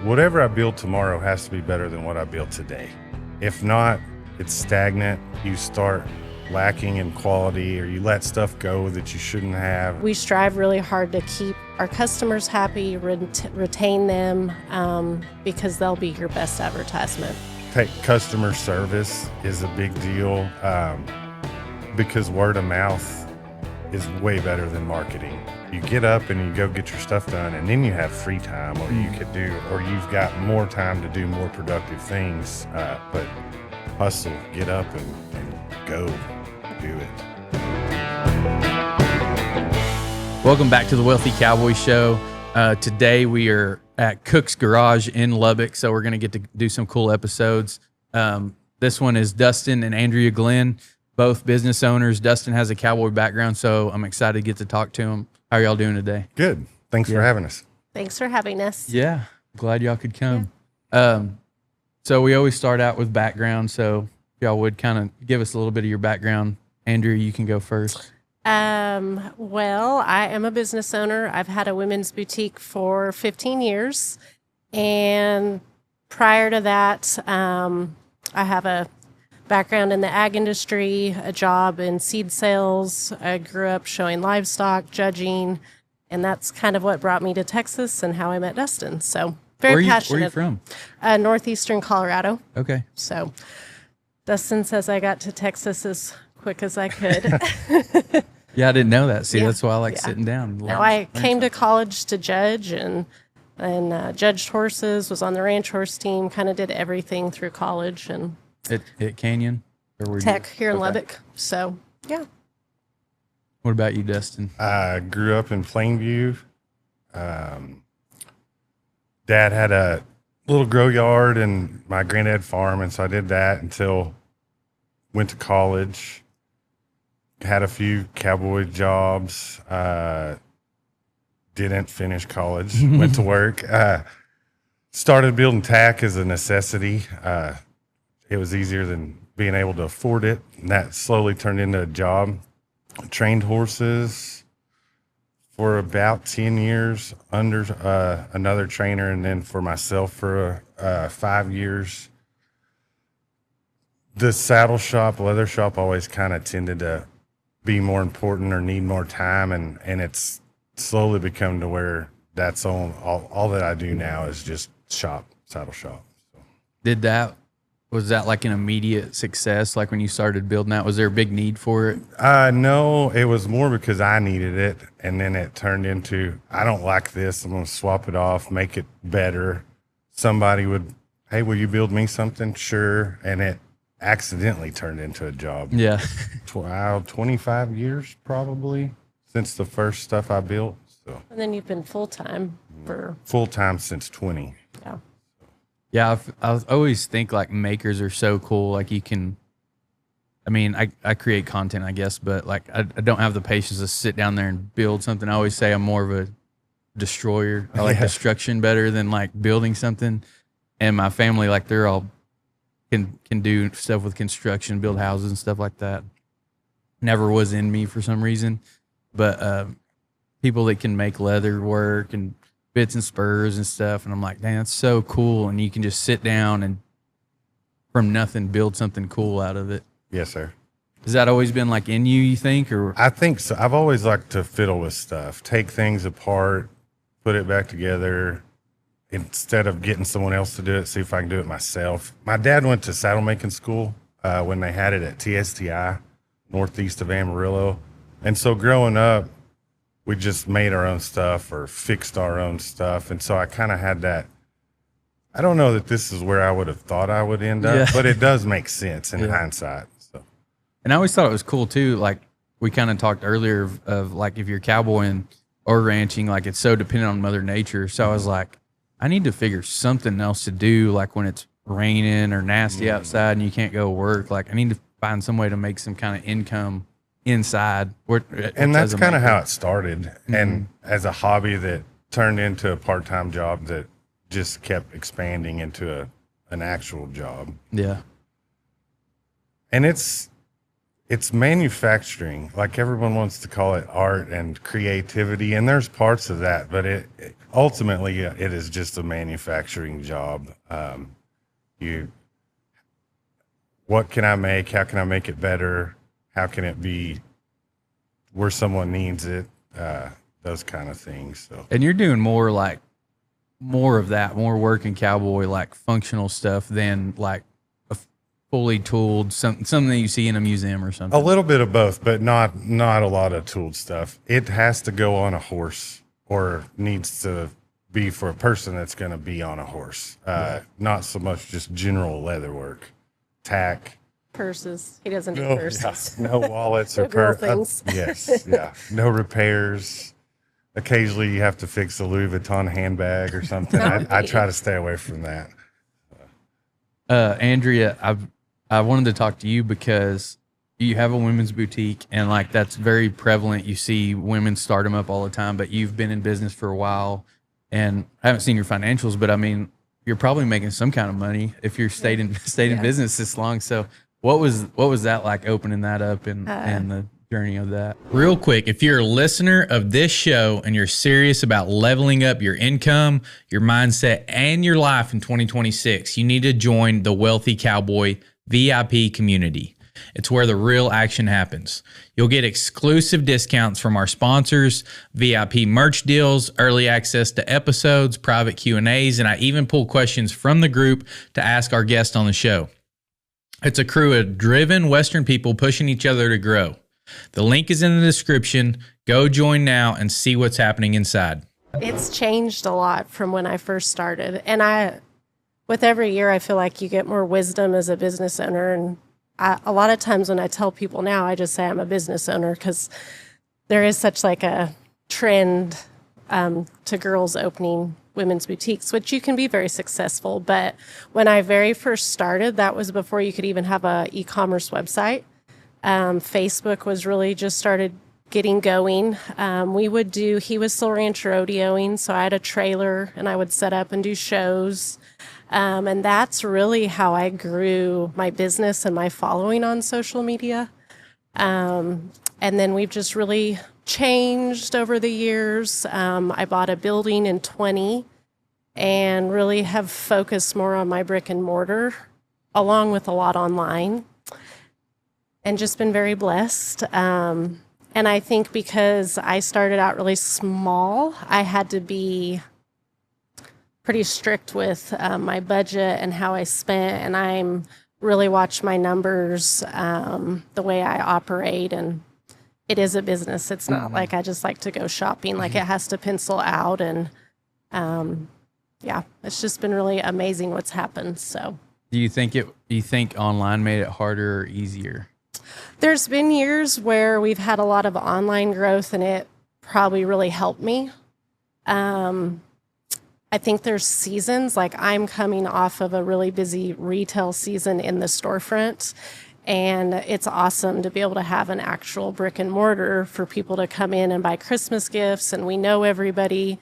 whatever I build tomorrow has to be better than what I built today. If not, it's stagnant. You start lacking in quality, or you let stuff go that you shouldn't have. We strive really hard to keep our customers happy, retain them, because they'll be your best advertisement. Customer service is a big deal, because word of mouth is way better than marketing. You get up and you go get your stuff done, and then you have free time, or you've got more time to do more productive things. But hustle, get up and go do it. Welcome back to the Wealthy Cowboy Show. Today we are at Cook's Garage in Lubbock, so we're going to get to do some cool episodes. This one is Dustin and Andrea Glenn, both business owners. Dustin has a cowboy background, so I'm excited to get to talk to him. How are y'all doing today? Good. Thanks for having us. Thanks for having us. Yeah, glad y'all could come. So we always start out with background, so if y'all would kind of give us a little bit of your background. Andrea, you can go first. Well, I am a business owner. I've had a women's boutique for 15 years. And prior to that, I have a background in the ag industry, a job in seed sales. I grew up showing livestock, judging, and that's kind of what brought me to Texas and how I met Dustin. So very passionate. Where are you from? Northeastern Colorado. Okay. So Dustin says I got to Texas as quick as I could. Yeah, I didn't know that. See, that's why I like sitting down. No, I came to college to judge and judged horses, was on the ranch horse team, kind of did everything through college and at Canyon or Tech here in Lubbock. So, yeah. What about you, Dustin? I grew up in Plainview. Dad had a little grow yard and my granddad farm, and so I did that until went to college. Had a few cowboy jobs. Didn't finish college. Went to work. Started building tack as a necessity. It was easier than being able to afford it, and that slowly turned into a job. Trained horses for about 10 years under another trainer, and then for myself for 5 years. The saddle shop, leather shop always kind of tended to be more important or need more time, and it's slowly become to where that's all that I do now is just saddle shop. So. Was that like an immediate success? Like when you started building that, was there a big need for it? No, it was more because I needed it, and then it turned into, I don't like this, I'm going to swap it off, make it better. Somebody would, hey, will you build me something? Sure. And it accidentally turned into a job. Yeah. 25 years probably since the first stuff I built. So. And then you've been full-time for... Full-time since 20. Yeah. Yeah, I always think like makers are so cool. Like you can, I mean, I create content, I guess, but like I don't have the patience to sit down there and build something. I always say I'm more of a destroyer. I like destruction better than like building something. And my family, like they're all can do stuff with construction, build houses and stuff like that. Never was in me for some reason, but people that can make leather work and bits and spurs and stuff, and I'm like, dang, that's so cool. And you can just sit down and from nothing build something cool out of it. Yes, sir. Has that always been like in you think? Or I think so. I've always liked to fiddle with stuff, take things apart, put it back together instead of getting someone else to do it, see if I can do it myself. My dad went to saddle making school when they had it at TSTI, northeast of Amarillo. And so growing up, we just made our own stuff or fixed our own stuff. And so I kind of had that. I don't know that this is where I would have thought I would end up, but it does make sense in hindsight. So. And I always thought it was cool too. Like we kind of talked earlier of like if you're cowboying or ranching, like it's so dependent on Mother Nature. So I was like, I need to figure something else to do. Like when it's raining or nasty outside and you can't go work, like I need to find some way to make some kind of income inside. And that's kind of how it started. And as a hobby that turned into a part-time job that just kept expanding into an actual job. Yeah. And it's it's manufacturing. Like everyone wants to call it art and creativity, and there's parts of that, but ultimately it is just a manufacturing job. You, what can I make? How can I make it better? How can it be where someone needs it? Those kind of things. So, And you're doing more of that, more working cowboy, like functional stuff than like a fully tooled something that you see in a museum or something. a little bit of both, but not a lot of tooled stuff. It has to go on a horse, or needs to be for a person that's going to be on a horse. Not so much just general leather work, tack. Purses. He doesn't do purses. No wallets or Little things. Yes, yeah. No repairs. Occasionally, you have to fix a Louis Vuitton handbag or something. I try to stay away from that. Andrea, I wanted to talk to you because you have a women's boutique, and like that's very prevalent. You see women start them up all the time, but you've been in business for a while, and I haven't seen your financials, but I mean, you're probably making some kind of money if you're stayed in business this long. So what was that like, opening that up and the journey of that? Real quick, if you're a listener of this show and you're serious about leveling up your income, your mindset, and your life in 2026, you need to join the Wealthy Cowboy VIP community. It's where the real action happens. You'll get exclusive discounts from our sponsors, VIP merch deals, early access to episodes, private Q&As, and I even pull questions from the group to ask our guests on the show. It's a crew of driven Western people pushing each other to grow. The link is in the description. Go join now and see what's happening inside. It's changed a lot from when I first started. And with every year, I feel like you get more wisdom as a business owner. And a lot of times when I tell people now, I just say I'm a business owner, because there is such like a trend to girls opening women's boutiques, which you can be very successful. But when I very first started, that was before you could even have a e-commerce website. Facebook was really just started getting going. He was still ranch rodeoing, so I had a trailer and I would set up and do shows. And that's really how I grew my business and my following on social media. And then we've just really changed over the years. I bought a building in 20 and really have focused more on my brick and mortar, along with a lot online, and just been very blessed. And I think because I started out really small, I had to be pretty strict with my budget and how I spent, and I'm really watch my numbers, the way I operate. And it is a business. It's not like I just like to go shopping. Like it has to pencil out, and yeah, it's just been really amazing what's happened. So Do you think online made it harder or easier? there's been years where we've had a lot of online growth, and it probably really helped me. I think there's seasons, like I'm coming off of a really busy retail season in the storefront, and it's awesome to be able to have an actual brick and mortar for people to come in and buy Christmas gifts, and we know everybody.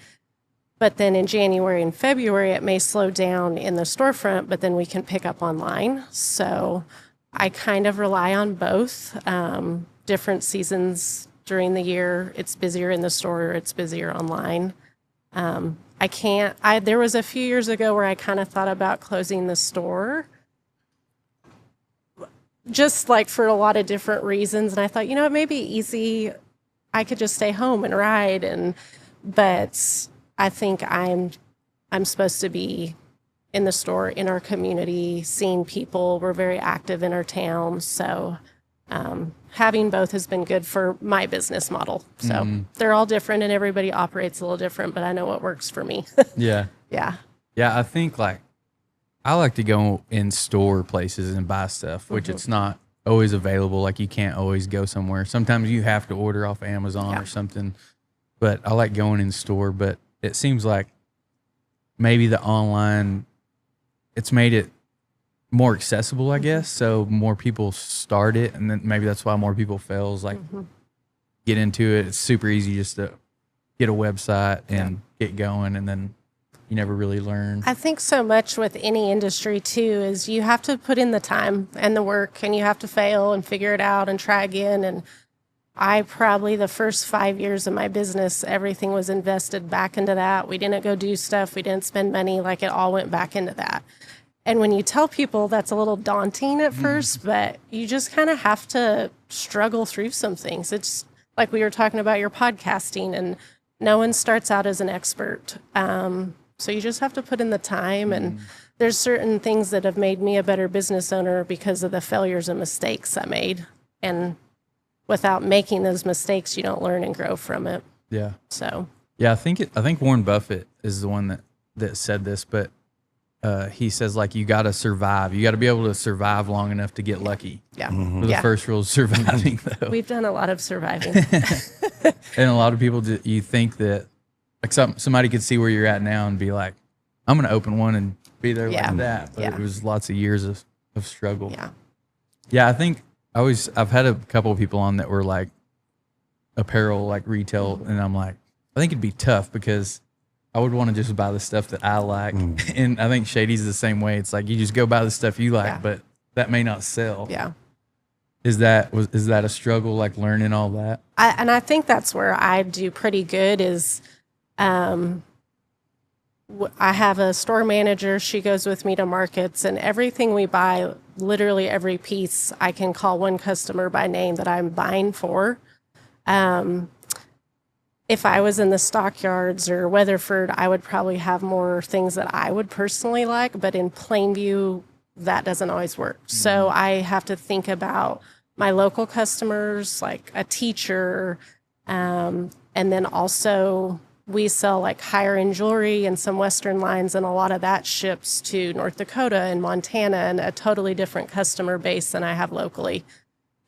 But then in January and February, it may slow down in the storefront, but then we can pick up online. So I kind of rely on both. Different seasons during the year, it's busier in the store, or it's busier online. There was a few years ago where I kind of thought about closing the store, just like for a lot of different reasons. And I thought, it may be easy. I could just stay home and ride. But I think I'm supposed to be in the store, in our community, seeing people. We're very active in our town. So having both has been good for my business model. So they're all different, and everybody operates a little different, but I know what works for me. Yeah. Yeah. Yeah, I think I like to go in store places and buy stuff, which it's not always available. Like you can't always go somewhere. Sometimes you have to order off Amazon or something, but I like going in store. But it seems like maybe the online, it's made it more accessible, I guess. So more people start it, and then maybe that's why more people fails, get into it. It's super easy just to get a website and get going, and then you never really learn. I think so much with any industry too is you have to put in the time and the work, and you have to fail and figure it out and try again. And I probably the first 5 years of my business, everything was invested back into that. We didn't go do stuff. We didn't spend money. Like it all went back into that. And when you tell people, that's a little daunting at first, but you just kind of have to struggle through some things. It's like we were talking about your podcasting, and no one starts out as an expert. So you just have to put in the time, and there's certain things that have made me a better business owner because of the failures and mistakes I made. And without making those mistakes, you don't learn and grow from it. Yeah. So Yeah, I think Warren Buffett is the one that said this, but he says like you got to survive. You got to be able to survive long enough to get lucky. yeah, The first rule is surviving, though. we've done a lot of surviving. And a lot of people, you think that like somebody could see where you're at now and be like, I'm going to open one and be there like that. But it was lots of years of struggle. Yeah. Yeah, I think I've had a couple of people on that were like apparel, like retail. And I'm like, I think it'd be tough because I would want to just buy the stuff that I like. And I think Shady's the same way. It's like you just go buy the stuff you like, but that may not sell. Yeah. Is that a struggle, like learning all that? I think that's where I do pretty good is I have a store manager. She goes with me to markets, and everything we buy, literally every piece, I can call one customer by name that I'm buying for. If I was in the stockyards or Weatherford, I would probably have more things that I would personally like, but in Plainview, that doesn't always work. So I have to think about my local customers, like a teacher, and then also we sell like higher end jewelry and some Western lines, and a lot of that ships to North Dakota and Montana and a totally different customer base than I have locally.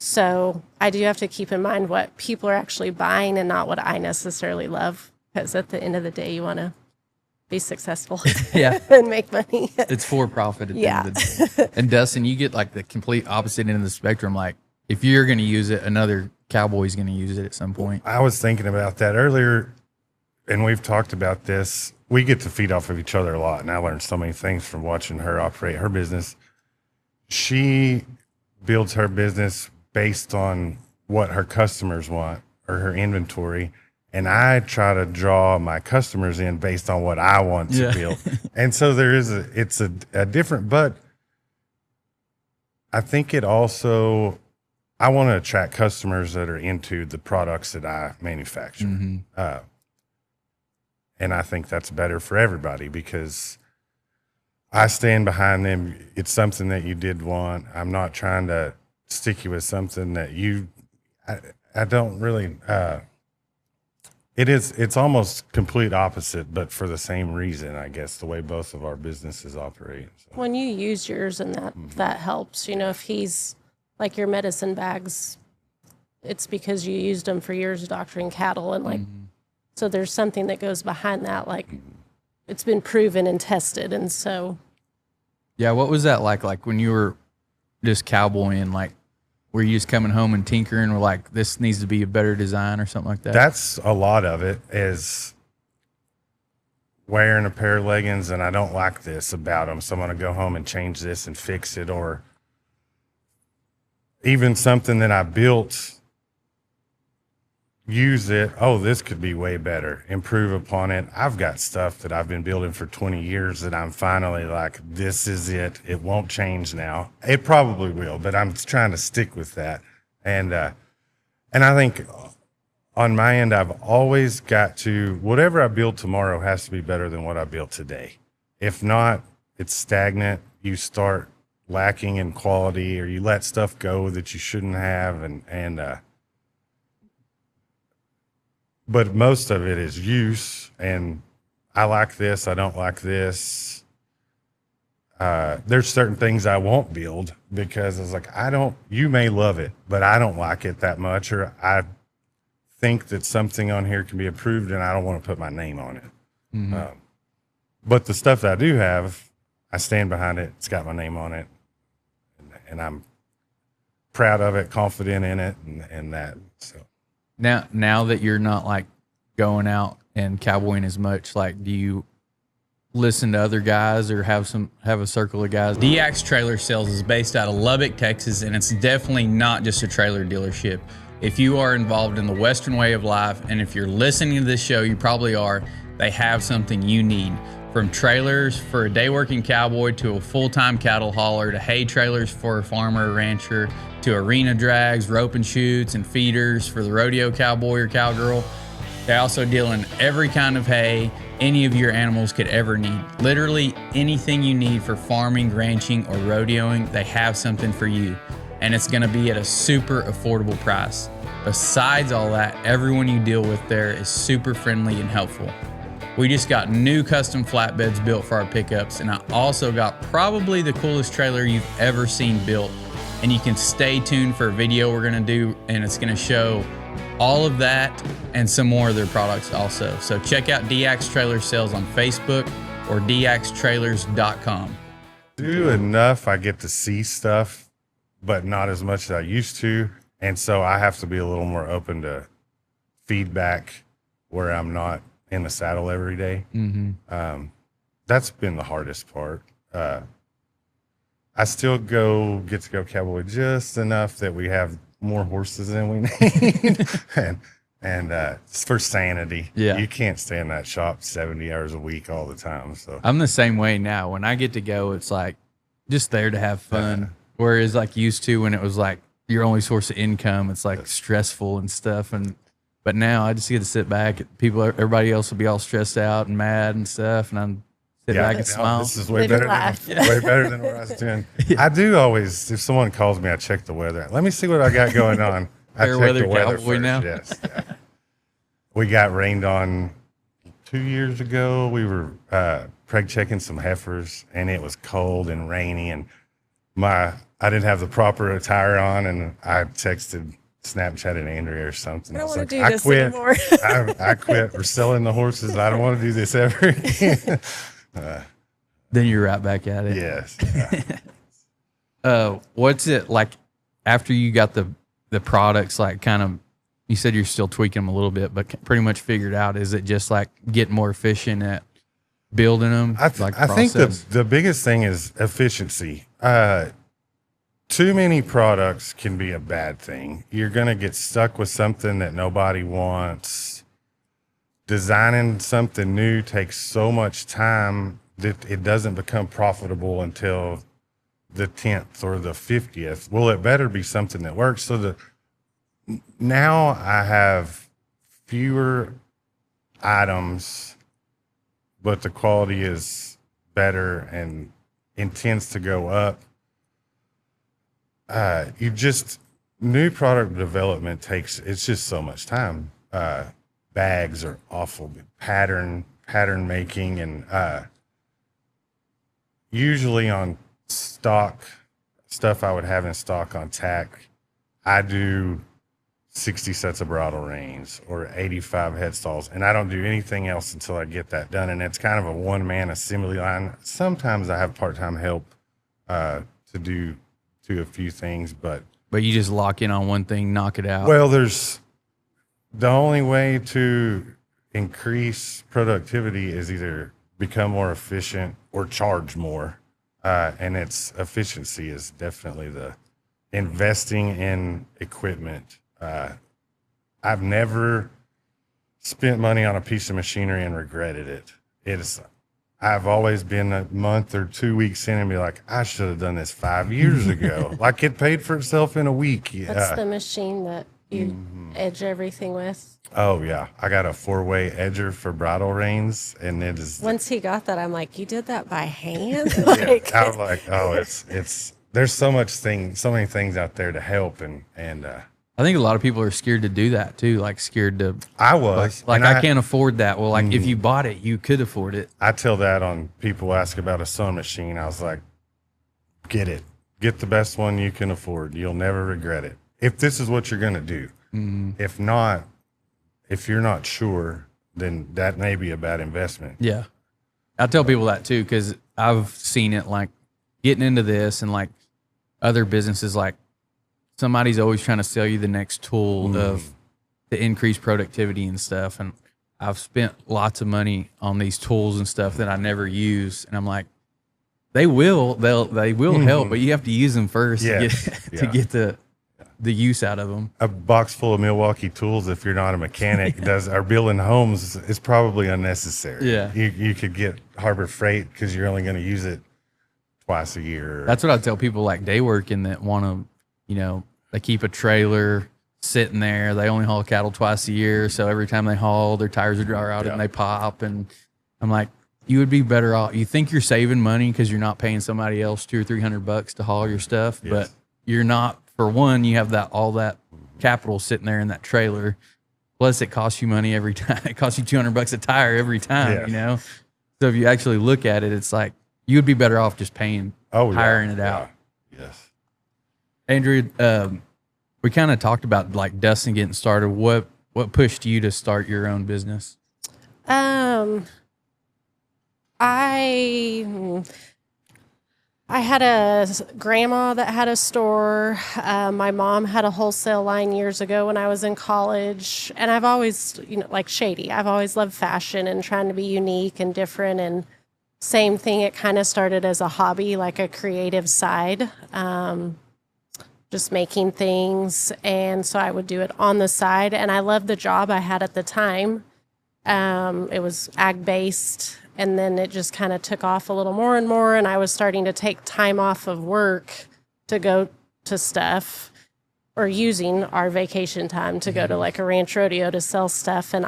So I do have to keep in mind what people are actually buying and not what I necessarily love, because at the end of the day, you want to be successful and make money. It's for profit at the end of the day. And Dustin, you get like the complete opposite end of the spectrum. Like if you're going to use it, another cowboy's going to use it at some point. I was thinking about that earlier, and we've talked about this. We get to feed off of each other a lot, and I learned so many things from watching her operate her business. She builds her business based on what her customers want or her inventory. And I try to draw my customers in based on what I want to build. And so it's a different, but I think it also, I want to attract customers that are into the products that I manufacture. And I think that's better for everybody because I stand behind them. It's something that you did want. I'm not trying to stick you with something that I don't really, it's almost complete opposite, but for the same reason, I guess, the way both of our businesses operate. So. When you use yours and that helps, if he's like your medicine bags, it's because you used them for years doctoring cattle and like, so there's something that goes behind that. Like it's been proven and tested. And so. Yeah. What was that like when you were just cowboying, like, were you just coming home and tinkering or like, this needs to be a better design or something like that? That's a lot of it is wearing a pair of leggings and I don't like this about them. So I'm going to go home and change this and fix it. Or even something that I built, use it. Oh, this could be way better. Improve upon it. I've got stuff that I've been building for 20 years that I'm finally like, this is it. It won't change now. It probably will, but I'm trying to stick with that. And I think on my end, I've always got to, whatever I build tomorrow has to be better than what I built today. If not, it's stagnant. You start lacking in quality or you let stuff go that you shouldn't have. But most of it is use, and I like this, I don't like this. There's certain things I won't build because it's like, you may love it, but I don't like it that much, or I think that something on here can be improved and I don't want to put my name on it. But the stuff that I do have, I stand behind it. It's got my name on it, and I'm proud of it, confident in it, and that, so. Now that you're not like going out and cowboying as much, like do you listen to other guys or have a circle of guys. DX Trailer Sales is based out of Lubbock, Texas, and it's definitely not just a trailer dealership. If you are involved in the Western way of life, and if you're listening to this show, you probably are, they have something you need. From trailers for a day working cowboy to a full-time cattle hauler to hay trailers for a farmer or rancher to arena drags, rope and chutes, and feeders for the rodeo cowboy or cowgirl. They also deal in every kind of hay any of your animals could ever need. Literally anything you need for farming, ranching, or rodeoing, they have something for you. And it's gonna be at a super affordable price. Besides all that, everyone you deal with there is super friendly and helpful. We just got new custom flatbeds built for our pickups, and I also got probably the coolest trailer you've ever seen built. And you can stay tuned for a video we're gonna do, and it's gonna show all of that and some more of their products also. So check out DX Trailer Sales on Facebook or dxtrailers.com. Do enough, I get to see stuff, but not as much as I used to. And so I have to be a little more open to feedback where I'm not in the saddle every day. That's been the hardest part. I still get to go cowboy just enough that we have more horses than we need. and it's for sanity. Yeah. You can't stay in that shop 70 hours a week all the time. So I'm the same way now. When I get to go, it's like just there to have fun. Whereas like used to when it was like your only source of income, it's like stressful and stuff. But now I just get to sit back. Everybody else will be all stressed out and mad and stuff, and I'm sit back and smile. This is way better than what I was doing. I do always, if someone calls me, I check the weather. Let me see what I got going on. I Fair check weather the weather cowboy first. now. Yes. Yeah. We got rained on 2 years ago. We were preg checking some heifers, and it was cold and rainy, and I didn't have the proper attire on, and I texted Snapchatted Andrea or something. I don't want to like, do this anymore. I quit. We're selling the horses. I don't want to do this ever again. Then you're right back at it. Yes. What's it like after you got the products, like kind of, you said you're still tweaking them a little bit, but pretty much figured out, is it just like getting more efficient at building them? I think the biggest thing is efficiency. Too many products can be a bad thing. You're going to get stuck with something that nobody wants. Designing something new takes so much time that it doesn't become profitable until the 10th or the 50th. Well, it better be something that works. So now I have fewer items, but the quality is better and intends to go up. New product development it's just so much time. Bags are awful, pattern making, and usually on stock stuff I would have in stock on tack, I do 60 sets of bridle reins or 85 headstalls, and I don't do anything else until I get that done. And it's kind of a one-man assembly line. Sometimes I have part-time help to do a few things, but you just lock in on one thing, knock it out. Well, the only way to increase productivity is either become more efficient or charge more. And efficiency is definitely the investing in equipment. I've never spent money on a piece of machinery and regretted it. I've always been a month or 2 weeks in and be like, I should have done this 5 years ago. Like it paid for itself in a week. What's the machine that you edge everything with? Oh yeah, I got a 4-way edger for bridle reins, and it is. Once he got that, I'm like, you did that by hand? Yeah, I was like, oh, it's. There's so many things out there to help, and I think a lot of people are scared to do that too, like scared to. I was like I can't afford that. Well, like if you bought it, you could afford it. I tell that on people ask about a sewing machine. I was like, get it, get the best one you can afford. You'll never regret it if this is what you're gonna do. If not, if you're not sure, then that may be a bad investment. Yeah, I tell people that too because I've seen it, like getting into this and like other businesses, like somebody's always trying to sell you the next tool to increase productivity and stuff. And I've spent lots of money on these tools and stuff that I never use, and I'm like, they will help, but you have to use them first Yes. to get to get the use out of them. A box full of Milwaukee tools, if you're not a mechanic, or building homes, is probably unnecessary. Yeah. You could get Harbor Freight because you're only going to use it twice a year. That's what I tell people like day working that want to, they keep a trailer sitting there. They only haul cattle twice a year, so every time they haul, their tires are out and they pop. And I'm like, you would be better off. You think you're saving money because you're not paying somebody else $200 or $300 to haul your stuff, but you're not. For one, you have all that capital sitting there in that trailer. Plus, it costs you money every time. It costs you $200 a tire every time. So if you actually look at it, it's like you would be better off just paying, hiring it out. Yes. Andrea, we kind of talked about like Dustin getting started. What pushed you to start your own business? I had a grandma that had a store. My mom had a wholesale line years ago when I was in college. And I've always, like Shady, I've always loved fashion and trying to be unique and different. And same thing, it kind of started as a hobby, like a creative side, just making things. And so I would do it on the side. And I loved the job I had at the time. It was ag-based. And then it just kind of took off a little more and more. And I was starting to take time off of work to go to stuff, or using our vacation time to go to like a ranch rodeo to sell stuff. And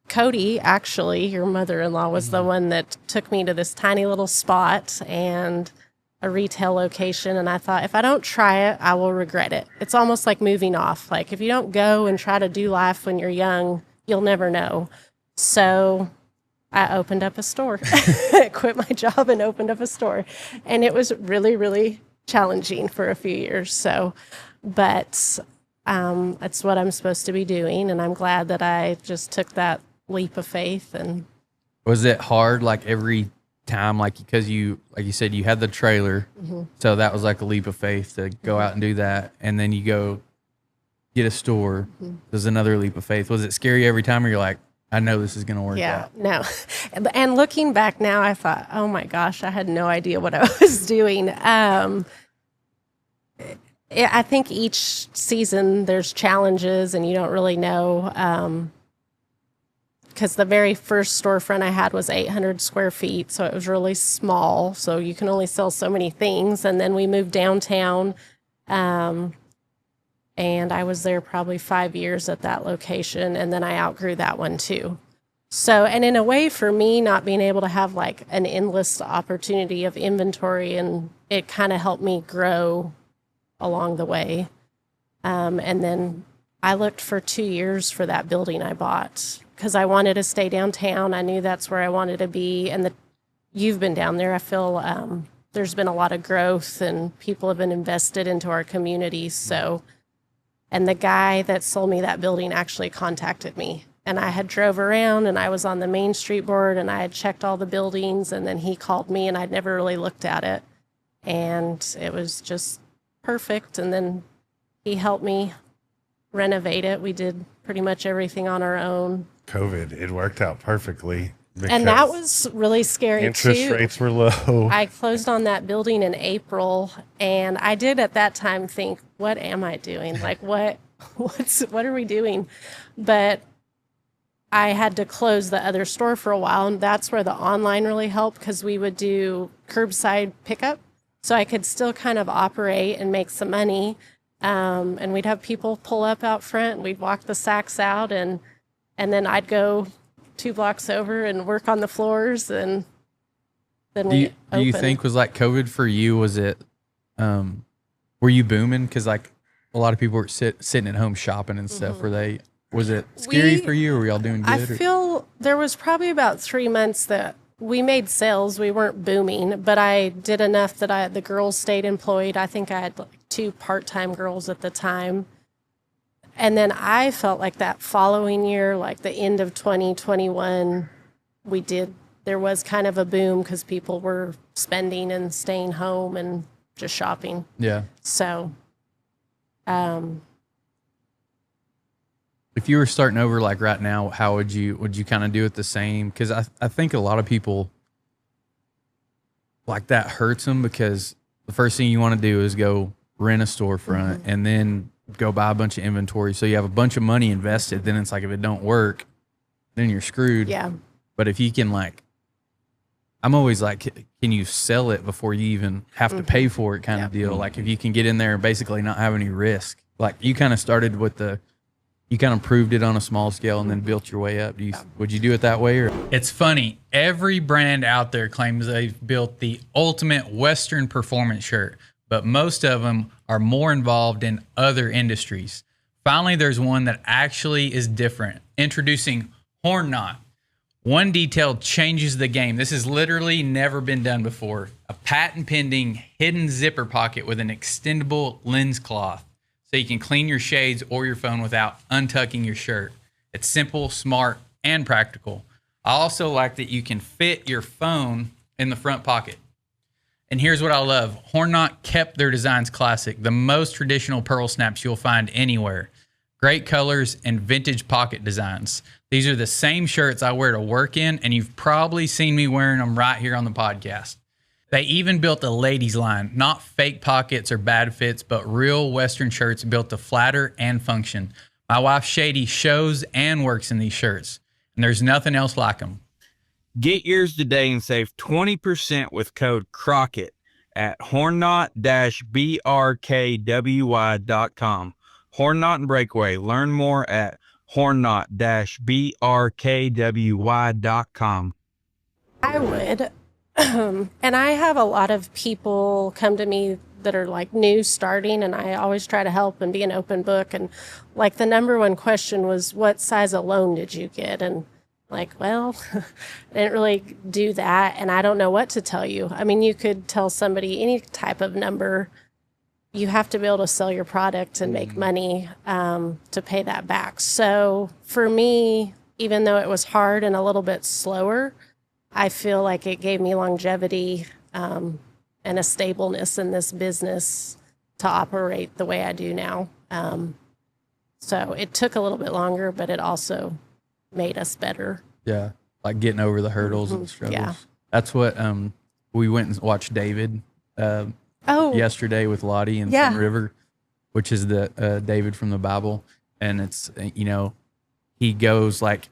Cody, actually, your mother-in-law, was the one that took me to this tiny little spot and a retail location. And I thought, if I don't try it, I will regret it. It's almost like moving off. Like if you don't go and try to do life when you're young, you'll never know. So I opened up a store, quit my job and opened up a store. And it was really, really challenging for a few years. So, but it's what I'm supposed to be doing. And I'm glad that I just took that leap of faith. And was it hard like every time, because you said you had the trailer, so that was like a leap of faith to go out and do that, and then you go get a store, there's another leap of faith. Was it scary every time, or you're like, I know this is going to work out? No. And looking back now, I thought, oh my gosh, I had no idea what I was doing. I think each season there's challenges and you don't really know. Because the very first storefront I had was 800 square feet. So it was really small. So you can only sell so many things. And then we moved downtown. And I was there probably 5 years at that location, and then I outgrew that one too. So, and in a way for me, not being able to have like an endless opportunity of inventory, and it kind of helped me grow along the way. And then I looked for 2 years for that building I bought because I wanted to stay downtown. I knew that's where I wanted to be. And you've been down there. I feel there's been a lot of growth and people have been invested into our community. So, and the guy that sold me that building actually contacted me, and I had drove around and I was on the Main Street board and I had checked all the buildings, and then he called me and I'd never really looked at it, and it was just perfect. And then he helped me renovate it. We did pretty much everything on our own. COVID, it worked out perfectly. And that was really scary too. Interest rates were low. I closed on that building in April, and I did at that time think, what am I doing? Like what are we doing? But I had to close the other store for a while, and that's where the online really helped, because we would do curbside pickup. So I could still kind of operate and make some money. And we'd have people pull up out front, and we'd walk the sacks out, and then I'd go 2 blocks over and work on the floors, and then do you think was like COVID for you? Was it were you booming because like a lot of people were sitting at home shopping and stuff? Was it scary for you, or were y'all doing good? I feel there was probably about 3 months that we made sales. We weren't booming, but I did enough that the girls stayed employed. I think I had like 2 part-time girls at the time. And then I felt like that following year, like the end of 2021, there was kind of a boom because people were spending and staying home and just shopping. Yeah. So, if you were starting over like right now, how would you kind of do it the same? Because I think a lot of people like that hurts them, because the first thing you want to do is go rent a storefront and then go buy a bunch of inventory. So you have a bunch of money invested. Then it's like, if it don't work, then you're screwed. Yeah. But if you can, like, I'm always like, can you sell it before you even have to pay for it kind of deal? Like if you can get in there and basically not have any risk, like you kind of started with you kind of proved it on a small scale and then built your way up. Would you do it that way? Or? It's funny. Every brand out there claims they've built the ultimate Western performance shirt, but most of them are more involved in other industries. Finally, there's one that actually is different. Introducing Horn Knot. One detail changes the game. This has literally never been done before. A patent pending hidden zipper pocket with an extendable lens cloth, so you can clean your shades or your phone without untucking your shirt. It's simple, smart, and practical. I also like that you can fit your phone in the front pocket. And here's what I love. Horn Knot kept their designs classic, the most traditional pearl snaps you'll find anywhere. Great colors and vintage pocket designs. These are the same shirts I wear to work in, and you've probably seen me wearing them right here on the podcast. They even built a ladies line, not fake pockets or bad fits, but real Western shirts built to flatter and function. My wife Shady shows and works in these shirts, and there's nothing else like them. Get yours today and save 20% with code Crockett at hornknot-brkwy.com. Horn Knot and Breakaway. Learn more at hornknot-brkwy.com. I would. And I have a lot of people come to me that are like new starting, and I always try to help and be an open book. And like the number one question was, what size of loan did you get? And like, well, I didn't really do that, and I don't know what to tell you. I mean, you could tell somebody any type of number. You have to be able to sell your product and make money to pay that back. So for me, even though it was hard and a little bit slower, I feel like it gave me longevity and a stableness in this business to operate the way I do now. So it took a little bit longer, but it also made us better. Yeah, like getting over the hurdles and struggles. Yeah. That's what we went and watched David yesterday with Lottie and Sun River, which is the David from the Bible. And it's, he goes like,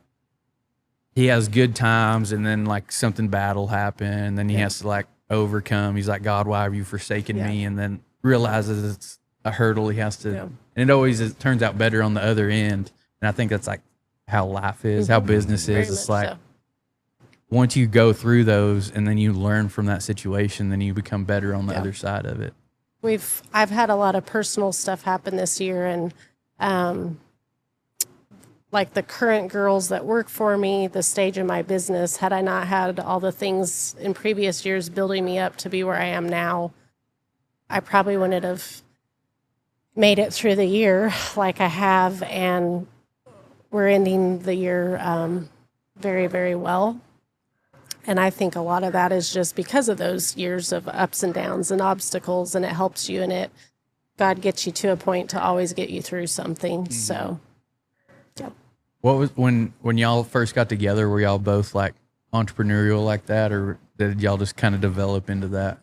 he has good times, and then like something bad will happen, and then he has to like overcome. He's like, God, why have you forsaken me? And then realizes it's a hurdle he has to, and it turns out better on the other end. And I think that's like how life is, how business is. It's like, once you go through those and then you learn from that situation, then you become better on the other side of it. I've had a lot of personal stuff happen this year, and like the current girls that work for me, the stage of my business, had I not had all the things in previous years building me up to be where I am now, I probably wouldn't have made it through the year like I have. And we're ending the year very, very well. And I think a lot of that is just because of those years of ups and downs and obstacles, and it helps you, and God gets you to a point to always get you through something. Mm-hmm. So, yep. What was when y'all first got together? Were y'all both like entrepreneurial like that, or did y'all just kind of develop into that?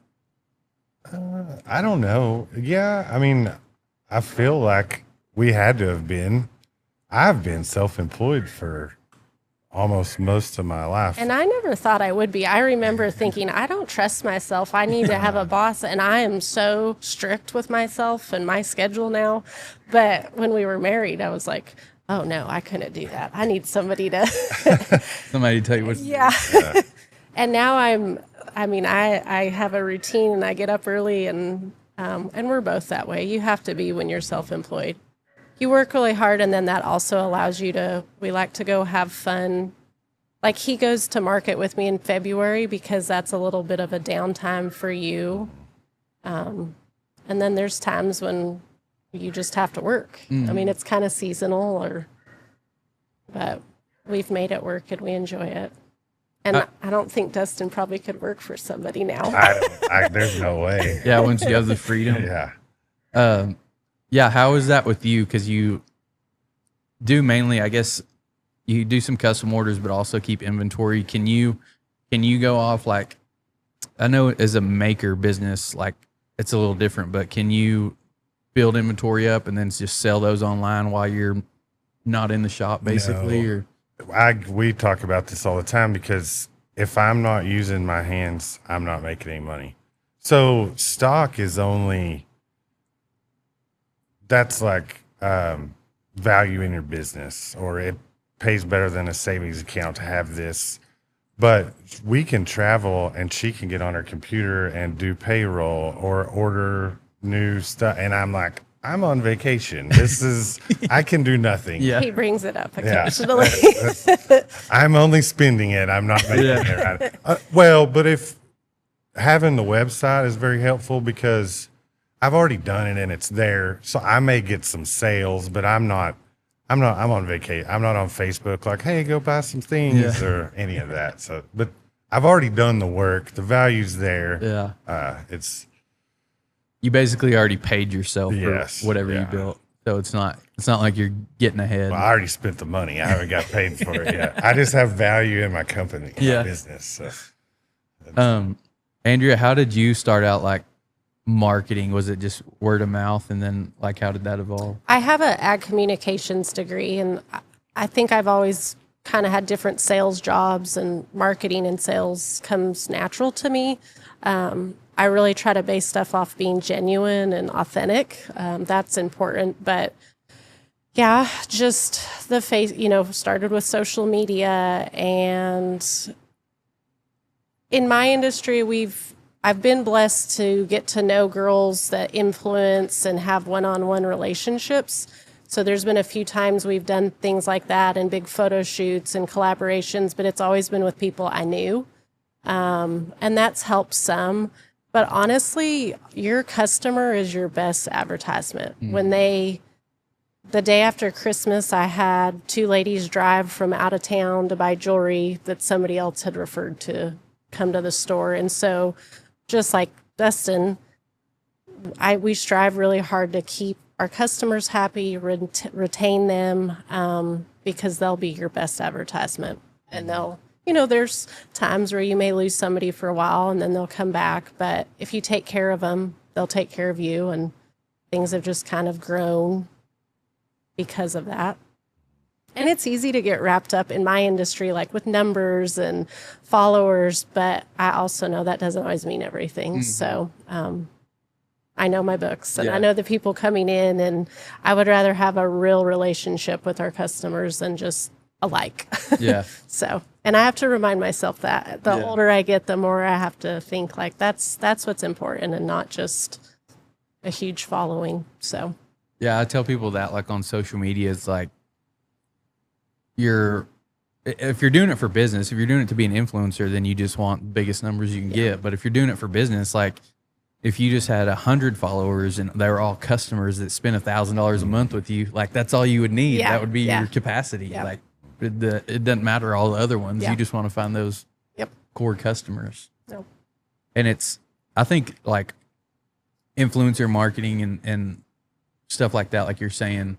I don't know. Yeah, I mean, I feel like we had to have been. I've been self-employed for almost most of my life. And I never thought I would be. I remember thinking, I don't trust myself. I need to have a boss. And I am so strict with myself and my schedule now. But when we were married, I was like, oh no, I couldn't do that. I need somebody to somebody to tell you what to do. Yeah. And now I have a routine, and I get up early, and we're both that way. You have to be when you're self-employed. You work really hard, and then that also allows you we like to go have fun. Like, he goes to market with me in February because that's a little bit of a downtime for you. And then there's times when you just have to work. I mean, it's kind of seasonal, but we've made it work, and we enjoy it. And I don't think Dustin probably could work for somebody now. There's no way. Yeah, once you have the freedom. Yeah. Yeah, how is that with you? Because do mainly, I guess you do some custom orders, but also keep inventory. Can you go off like, I know as a maker business, like it's a little different, but can you build inventory up and then just sell those online while you're not in the shop basically? No. Or We talk about this all the time because if I'm not using my hands, I'm not making any money. So stock is only, that's like value in your business, or it pays better than a savings account to have this. But we can travel and she can get on her computer and do payroll or order new stuff. And I'm like, I'm on vacation. This is, I can do nothing. Yeah. He brings it up Yeah. occasionally. I'm only spending it. I'm not making it. Well, but if having the website is very helpful because I've already done it and it's there. So I may get some sales, but I'm on vacation. I'm not on Facebook like, hey, go buy some things or any of that. So, but I've already done the work. The value's there. yeah, It's, you basically already paid yourself Yes, for whatever you yeah. built. So it's not like you're getting ahead. well, I already spent the money. I haven't got paid for it yet. I just have value in my company, in Yeah. my business. So. Andrea, how did you start out like marketing? Was it just word of mouth, and then like how did that evolve? I have an ag communications degree, and I think I've always kind of had different sales jobs, and marketing and sales comes natural to me. I really try to base stuff off being genuine and authentic. That's important. But yeah, just the face, started with social media. And in my industry, I've been blessed to get to know girls that influence and have one-on-one relationships. So there's been a few times we've done things like that and big photo shoots and collaborations, but it's always been with people I knew. And that's helped some. But honestly, your customer is your best advertisement. When the day after Christmas, I had 2 ladies drive from out of town to buy jewelry that somebody else had referred to come to the store. And so just like Dustin, we strive really hard to keep our customers happy, retain them, because they'll be your best advertisement. And there's times where you may lose somebody for a while and then they'll come back. But if you take care of them, they'll take care of you. And things have just kind of grown because of that. And it's easy to get wrapped up in my industry, like with numbers and followers. But I also know that doesn't always mean everything. So I know my books and I know the people coming in. And I would rather have a real relationship with our customers than just a like. Yeah. So, and I have to remind myself that the older I get, the more I have to think like that's what's important and not just a huge following. So, Yeah, I tell people that like on social media, it's like if you're doing it for business, if you're doing it to be an influencer, then you just want the biggest numbers you can get. But if you're doing it for business, like if you just had 100 followers and they were all customers that spend $1,000 a month with you, like that's all you would need. Yeah, That would be yeah. your capacity. Yeah. Like it doesn't matter all the other ones. Yeah. You just want to find those core customers. no. And I think like influencer marketing and stuff like that, like you're saying,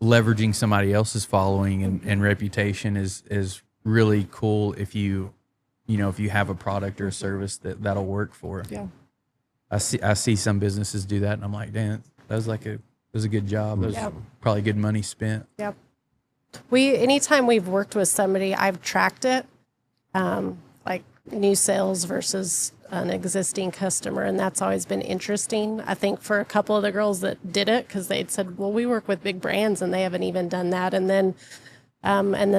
leveraging somebody else's following and reputation is really cool if you have a product or a service that'll work for. Yeah. I see some businesses do that and I'm like, damn, that was a good job. That was Yep. probably good money spent. Yep. Anytime we've worked with somebody, I've tracked it, like new sales versus an existing customer. And that's always been interesting. I think for a couple of the girls that did it, because they'd said, well, we work with big brands and they haven't even done that. And then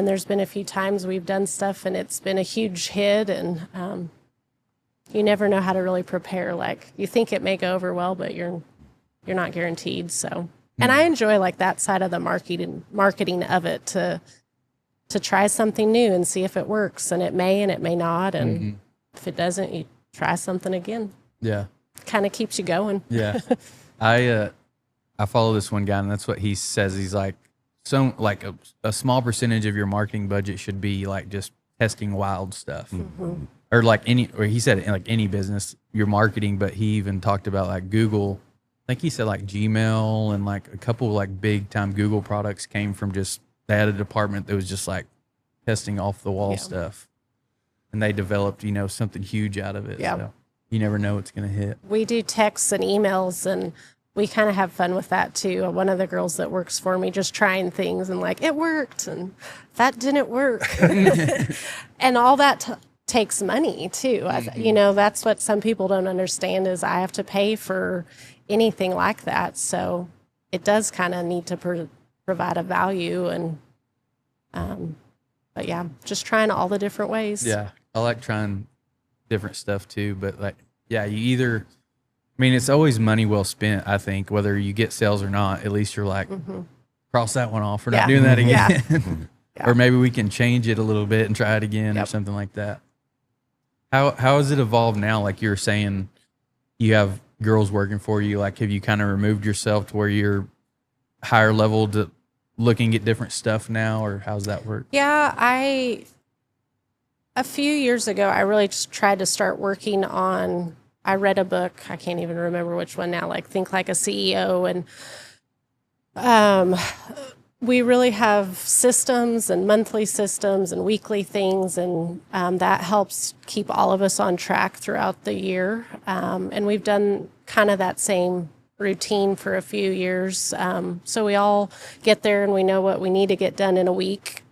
there's been a few times we've done stuff and it's been a huge hit. And you never know how to really prepare. Like you think it may go over well, but you're not guaranteed. So, and I enjoy like that side of the marketing of it to try something new and see if it works, and it may not. And if it doesn't, you try something again. Yeah. Kind of keeps you going. Yeah. I follow this one guy and that's what he says. He's like, so like a small percentage of your marketing budget should be like just testing wild stuff. Or like he said like any business, your marketing, but he even talked about like Google. I think he said like Gmail and like a couple like big time Google products came from just they had a department that was just like testing off the wall Yeah. stuff, and they developed, something huge out of it. Yeah. So you never know what's going to hit. We do texts and emails, and we kind of have fun with that too. One of the girls that works for me just trying things and like, it worked and that didn't work. And all that takes money too. That's what some people don't understand is I have to pay for anything like that. So it does kind of need to provide a value. And, but yeah, just trying all the different ways. Yeah. I like trying different stuff too, but like, yeah, it's always money well spent, I think, whether you get sales or not. At least you're like, cross that one off. We're not doing that again. Yeah. Or maybe we can change it a little bit and try it again or something like that. How has it evolved now? Like you were saying, you have girls working for you. Like, have you kind of removed yourself to where you're higher level to looking at different stuff now, or how's that work? Yeah, a few years ago, I really just tried to start working on, I read a book, I can't even remember which one now, like Think Like a CEO. And we really have systems and monthly systems and weekly things. And that helps keep all of us on track throughout the year. And we've done kind of that same routine for a few years. So we all get there and we know what we need to get done in a week.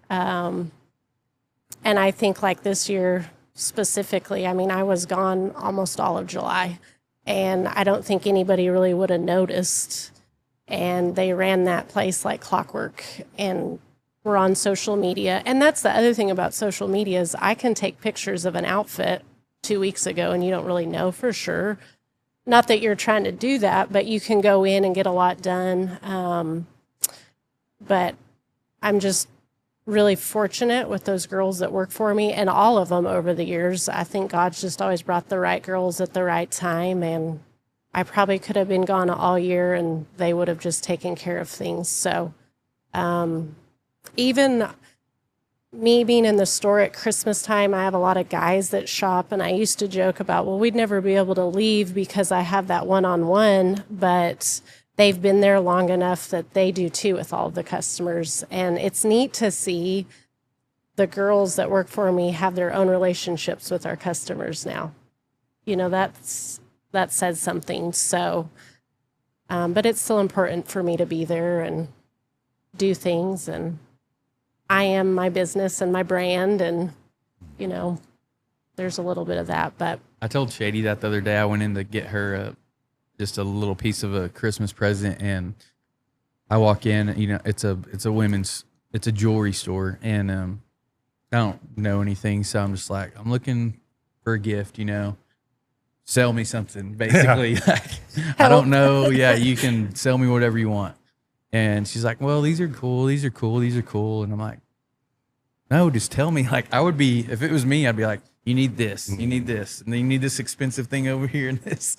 And I think like this year specifically, I was gone almost all of July, and I don't think anybody really would have noticed. And they ran that place like clockwork, and we're on social media. And that's the other thing about social media is I can take pictures of an outfit 2 weeks ago and you don't really know for sure. Not that you're trying to do that, but you can go in and get a lot done. But I'm just really fortunate with those girls that work for me, and all of them over the years. I think God's just always brought the right girls at the right time, and I probably could have been gone all year and they would have just taken care of things. So even me being in the store at Christmas time, I have a lot of guys that shop, and I used to joke about, well, we'd never be able to leave because I have that one-on-one, but they've been there long enough that they do too with all of the customers. And it's neat to see the girls that work for me have their own relationships with our customers now. That says something. So, but it's still important for me to be there and do things. And I am my business and my brand. And, there's a little bit of that, but I told Shady that the other day. I went in to get her just a little piece of a Christmas present, and I walk in, it's a jewelry store, and I don't know anything, so I'm just like, I'm looking for a gift, sell me something, basically. Like, I don't know. Yeah, you can sell me whatever you want. And she's like, well, these are cool, and I'm like, no, just tell me. Like, if it was me, I'd be like, you need this, you need this, and then you need this expensive thing over here and this.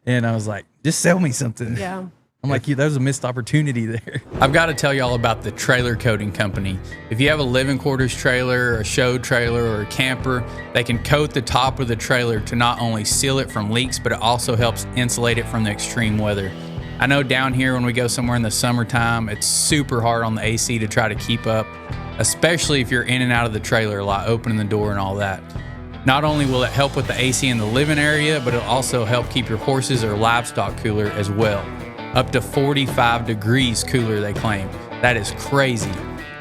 And I was like, just sell me something. yeah. I'm like, that was a missed opportunity there. I've got to tell you all about the Trailer Coating Company. If you have a living quarters trailer, a show trailer, or a camper, they can coat the top of the trailer to not only seal it from leaks, but it also helps insulate it from the extreme weather. I know down here when we go somewhere in the summertime, it's super hard on the AC to try to keep up, especially if you're in and out of the trailer a lot, opening the door and all that. Not only will it help with the AC in the living area, but it'll also help keep your horses or livestock cooler as well. Up to 45 degrees cooler, they claim. That is crazy.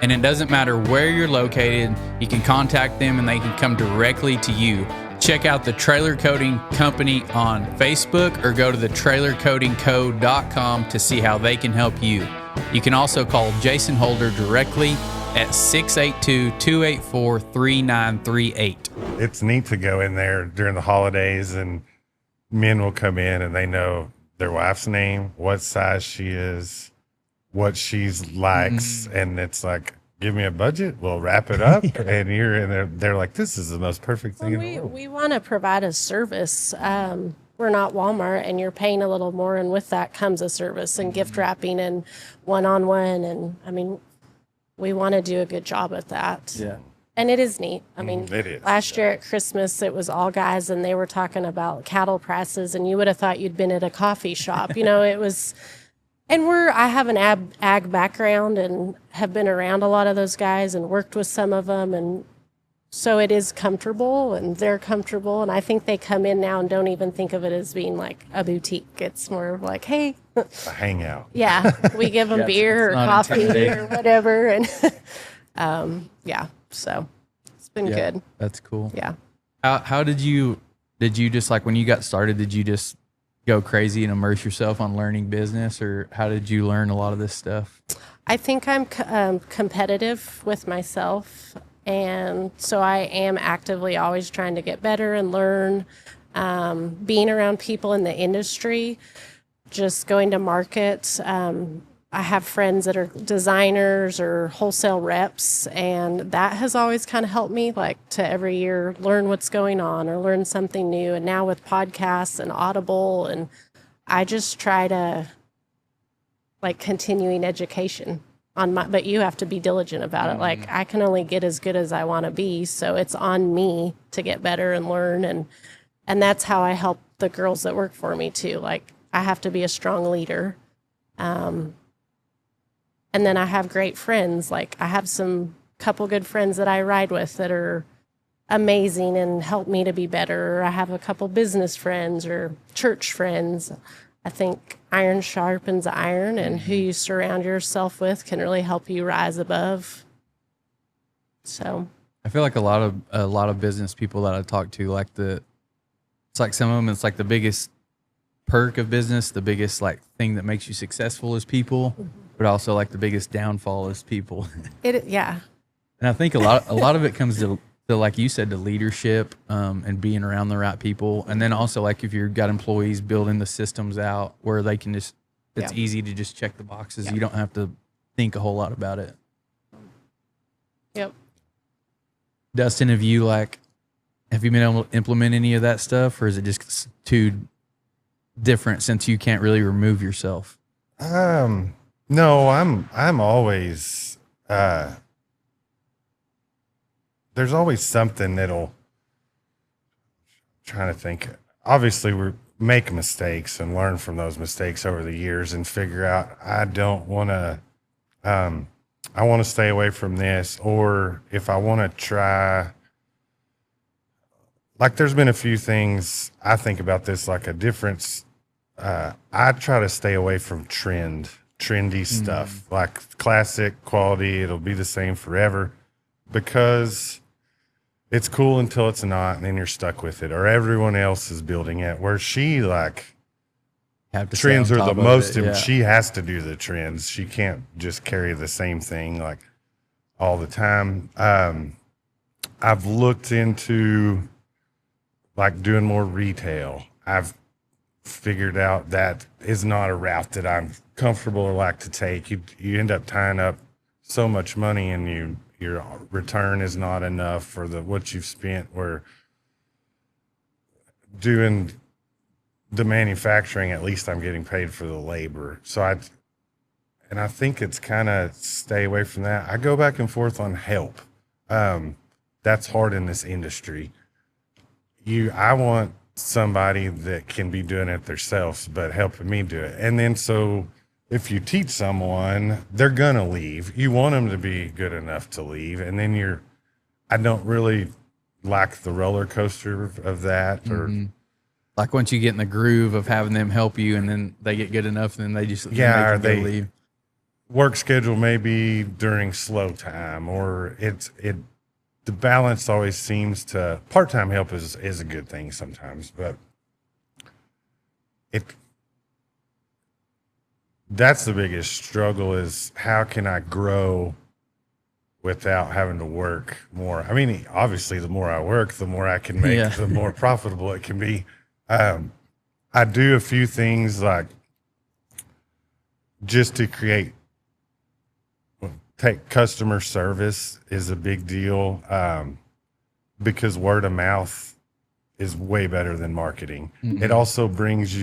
And it doesn't matter where you're located, you can contact them and they can come directly to you. Check out the Trailer Coating Company on Facebook or go to thetrailercoatingco.com to see how they can help you. You can also call Jason Holder directly at 682-284-3938. It's neat to go in there during the holidays, and men will come in and they know their wife's name, what size she is, what she likes, and it's like, give me a budget, we'll wrap it up, and you're in there. They're like, this is the most perfect thing in the world. We want to provide a service. We're not Walmart, and you're paying a little more, and with that comes a service and gift wrapping and one-on-one, and we want to do a good job at that. Yeah. And it is neat. It is. Last year at Christmas, it was all guys, and they were talking about cattle prices, and you would have thought you'd been at a coffee shop. It was And I have an ag background and have been around a lot of those guys and worked with some of them. And so it is comfortable and they're comfortable. And I think they come in now and don't even think of it as being like a boutique. It's more of like, hey, A hangout. yeah, we give them Yeah, beer or it's not coffee intimidating. or whatever. And yeah, so it's been Yeah, good. that's cool. Yeah. How did you just like when you got started, did you just go crazy and immerse yourself on learning business, or how did you learn a lot of this stuff? I think I'm competitive with myself. And so I am actively always trying to get better and learn. Being around people in the industry, just going to market. I have friends that are designers or wholesale reps, and that has always kind of helped me, like to every year learn what's going on or learn something new. And now with podcasts and Audible, and I just try to like continuing education on my, but you have to be diligent about it. Like I can only get as good as I want to be. So it's on me to get better and learn. And that's how I help the girls that work for me too. Like I have to be a strong leader. And then I have great friends. Like I have some couple good friends that I ride with that are amazing and help me to be better. Or I have a couple business friends or church friends. I think iron sharpens iron, and who you surround yourself with can really help you rise above. So I feel like a lot of business people that I talk to, like it's like some of them, it's like the biggest perk of business, the biggest like thing that makes you successful is people, but also like the biggest downfall is people. yeah. And I think a lot of it comes to like you said, to leadership, and being around the right people. And then also like if you've got employees, building the systems out where they can just, it's Yeah. easy to just check the boxes. Yeah. You don't have to think a whole lot about it. Yep. Dustin, have you been able to implement any of that stuff, or is it just too different since you can't really remove yourself? No, I'm always, there's always something trying to think. Obviously we make mistakes and learn from those mistakes over the years and figure out, I want to stay away from this, or if I want to try, like there's been a few things I think about this, like a difference. I try to stay away from trendy stuff, like classic quality. It'll be the same forever because it's cool until it's not, and then you're stuck with it, or everyone else is building it. Where she like Have to stay trends on are the top of most, it, yeah. she has to do the trends. She can't just carry the same thing like all the time. I've looked into like doing more retail. I've figured out that is not a route that I'm comfortable or like to take. You end up tying up so much money, and your return is not enough for what you've spent. Where doing the manufacturing, at least I'm getting paid for the labor. So I think it's kind of stay away from that. I go back and forth on help. That's hard in this industry. I want somebody that can be doing it themselves, but helping me do it. And then, so if you teach someone, they're going to leave. You want them to be good enough to leave. And then I don't really like the roller coaster of that, or Like once you get in the groove of having them help you, and then they get good enough, and then they just Yeah, then they or can go leave. work schedule maybe during slow time, or the balance always seems to, part-time help is a good thing sometimes, but that's the biggest struggle, is how can I grow without having to work more? I mean, obviously the more I work, the more I can make, Yeah. the more profitable it can be. I do a few things like just to take customer service is a big deal, because word of mouth is way better than marketing. It also brings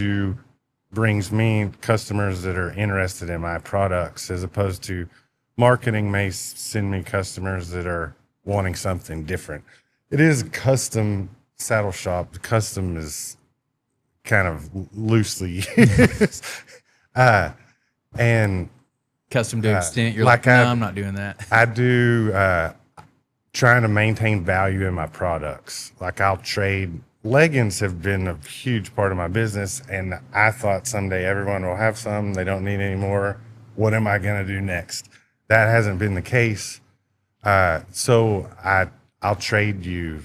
me customers that are interested in my products, as opposed to marketing may send me customers that are wanting something different. It is custom saddle shop. Custom is kind of loosely used. And Custom to extent. You're like like, no, I- I'm not doing that. I do trying to maintain value in my products. Like I'll trade leggings have been a huge part of my business, and I thought someday everyone will have some. They don't need any more. What am I going to do next? That hasn't been the case. So I'll trade you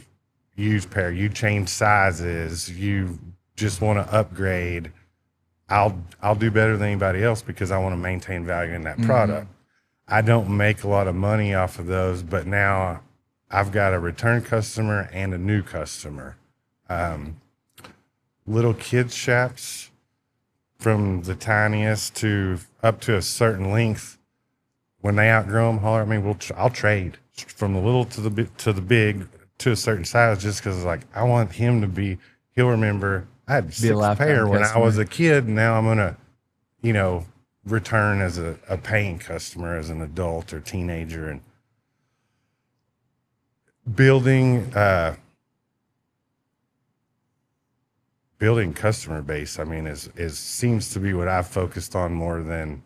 used pair. You change sizes. You just want to upgrade. I'll do better than anybody else because I want to maintain value in that product. I don't make a lot of money off of those, but now I've got a return customer and a new customer. Little kids shops from the tiniest to up to a certain length. When they outgrow them, holler at me. I'll trade from the little to the big to a certain size, just because like I want him to be. He'll remember I had Be a 6 lifetime pair when I customer. was a kid. And now I'm gonna, return as a paying customer as an adult or teenager, and building customer base. I mean, is seems to be what I've focused on more than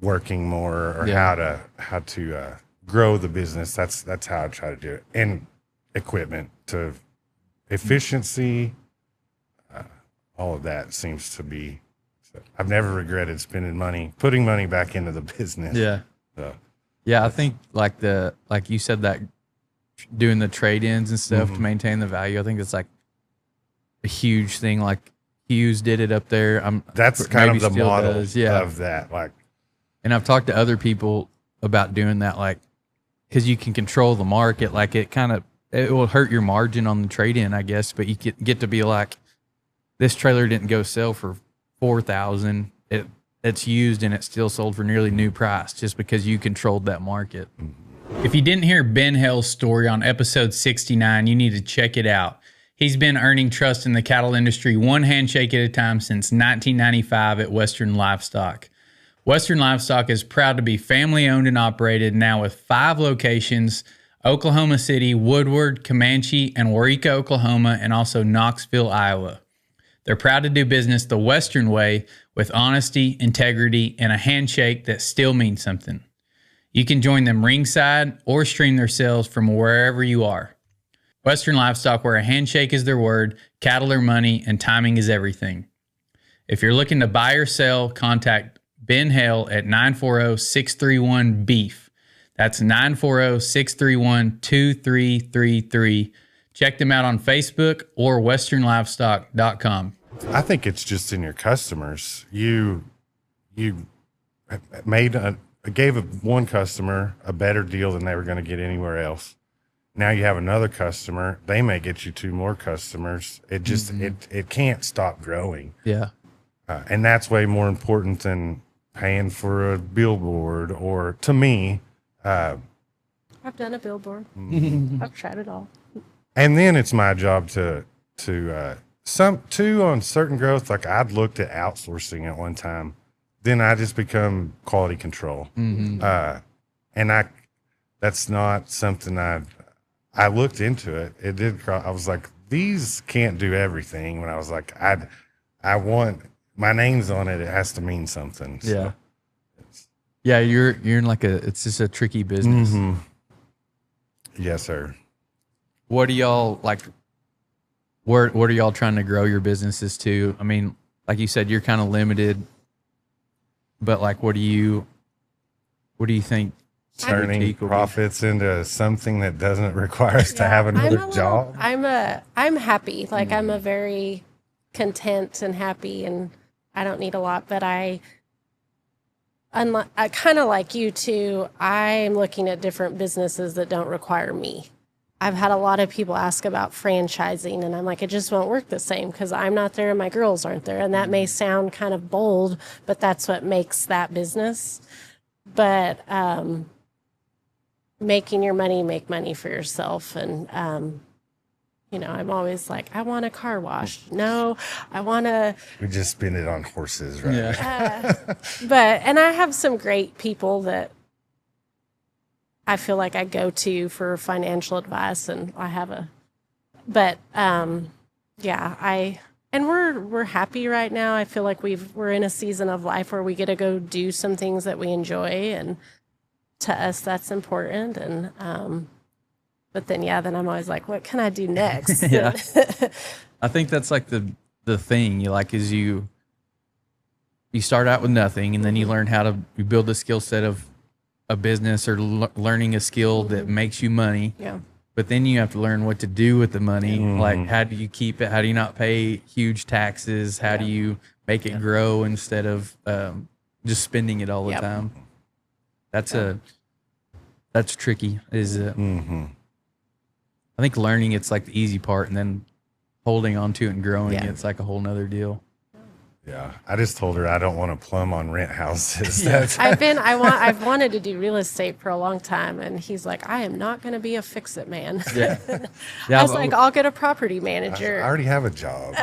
working more or Yeah. how to grow the business. That's how I try to do it. And equipment to efficiency, all of that seems to be. I've never regretted putting money back into the business. Yeah. So, Yeah, I think like you said, that doing the trade-ins and stuff to maintain the value, I think it's like a huge thing. Like Hughes did it up there. that's kind maybe of the still model does, yeah. of that. Like, And I've talked to other people about doing that, like, because you can control the market. Like it will hurt your margin on the trade-in, I guess, but you get to be like, this trailer didn't go sell for $4,000. It's used and it's still sold for nearly new price just because you controlled that market. If you didn't hear Ben Hell's story on episode 69, you need to check it out. He's been earning trust in the cattle industry one handshake at a time since 1995 at Western Livestock. Western Livestock is proud to be family owned and operated now with 5 locations: Oklahoma City, Woodward, Comanche, and Waurika, Oklahoma, and also Knoxville, Iowa. They're proud to do business the Western way with honesty, integrity, and a handshake that still means something. You can join them ringside or stream their sales from wherever you are. Western Livestock, where a handshake is their word, cattle are money, and timing is everything. If you're looking to buy or sell, contact Ben Hale at 940-631-BEEF. That's 940-631-2333. Check them out on Facebook or westernlivestock.com. I think it's just in your customers. You gave one customer a better deal than they were going to get anywhere else. Now you have another customer. They may get you 2 more customers. It just it can't stop growing, Yeah. and that's way more important than paying for a billboard. Or to me, I've done a billboard. I've tried it all. and then it's my job to on certain growth. Like I'd looked at outsourcing at one time. Then I just become quality control. And that's not something I looked into it. It did. I was like, these can't do everything. When I was like, I want my name's on it. It has to mean something. So, Yeah. Yeah. You're in like it's just a tricky business. yes, sir. What do y'all like? What are y'all trying to grow your businesses to? I mean, like you said, you're kind of limited, but like, what do you think? Turning boutique will be? profits into something that doesn't require us to have another job. I'm happy. Like I'm a very content and happy, and I don't need a lot, but I kind of like you too. I'm looking at different businesses that don't require me. I've had a lot of people ask about franchising, and I'm like, it just won't work the same because I'm not there and my girls aren't there. And that may sound kind of bold, but that's what makes that business. But making your money, make money for yourself. And, I'm always like, I want a car wash. No, I want to. We just spend it on horses, right? Yeah. And I have some great people that I feel like I go to for financial advice, and I have And we're happy right now. I feel like we're in a season of life where we get to go do some things that we enjoy, and to us that's important. And but then then I'm always like, what can I do next? Yeah. I think that's like the thing you like is you start out with nothing, and then you learn how to you build a skill set of a business or learning a skill that makes you money. Yeah. But then you have to learn what to do with the money. Like, how do you keep it? How do you not pay huge taxes? How do you make it grow instead of just spending it all the time? That's tricky. Is it? I think learning it's like the easy part, and then holding on to it and growing it's like a whole nother deal. Yeah, I just told her I don't want to plumb on rent houses. That's I've wanted to do real estate for a long time, and he's like, I am not going to be a fix-it man. Yeah. I was like, I'll get a property manager. I already have a job.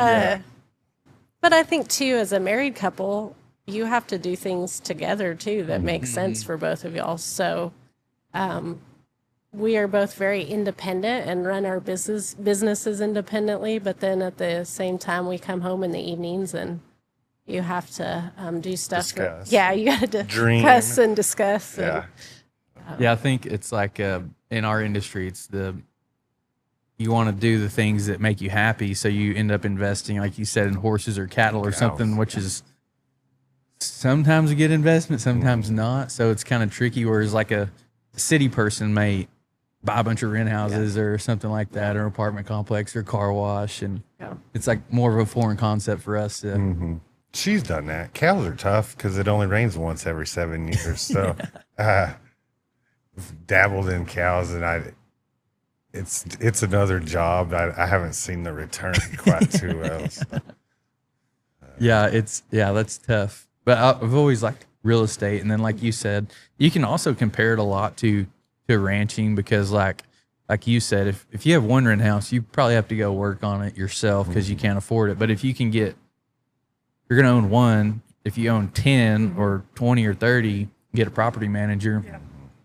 But I think too, as a married couple, you have to do things together too that make sense for both of y'all. So, we are both very independent and run our businesses independently. But then at the same time, we come home in the evenings and you have to do stuff. Discuss. You got to Dream. discuss and discuss. Yeah. Yeah, I think it's like in our industry, it's you want to do the things that make you happy, so you end up investing, like you said, in horses or cattle or something, which is sometimes a good investment, sometimes not. So it's kind of tricky. Whereas like a city person may buy a bunch of rent houses or something like that, or an apartment complex or car wash, and it's like more of a foreign concept for us. She's done that. Cows are tough because it only rains once every 7 years. So, dabbled in cows, and it's another job. I haven't seen the return quite too well. So. That's tough. But I've always liked real estate, and then like you said, you can also compare it a lot to ranching, because like you said, if you have one rent house, you probably have to go work on it yourself because you can't afford it. But if you can you're going to own one. If you own 10 or 20 or 30, get a property manager,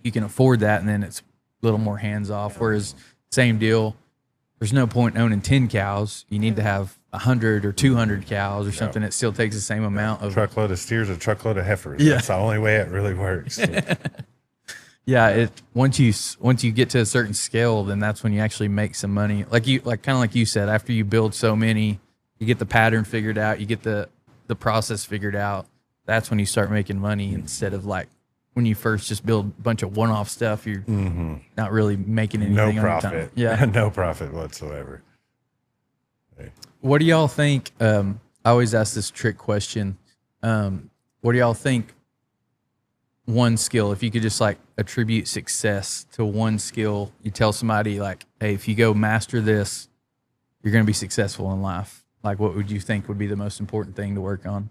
you can afford that, and then it's a little more hands off. Whereas same deal, there's no point in owning 10 cows. You need to have 100 or 200 cows or something. It still takes the same amount of truckload of steers, a truckload of heifers. Yeah. That's the only way it really works. Yeah, once you get to a certain scale, then that's when you actually make some money. Like you said, after you build so many, you get the pattern figured out, you get the process figured out. That's when you start making money, instead of like when you first just build a bunch of one-off stuff, you're not really making anything. No on your profit. time. Yeah, No profit whatsoever. What do y'all think? I always ask this trick question. What do y'all think? One skill, if you could just like attribute success to one skill, you tell somebody like, hey, if you go master this, you're going to be successful in life. Like, what would you think would be the most important thing to work on?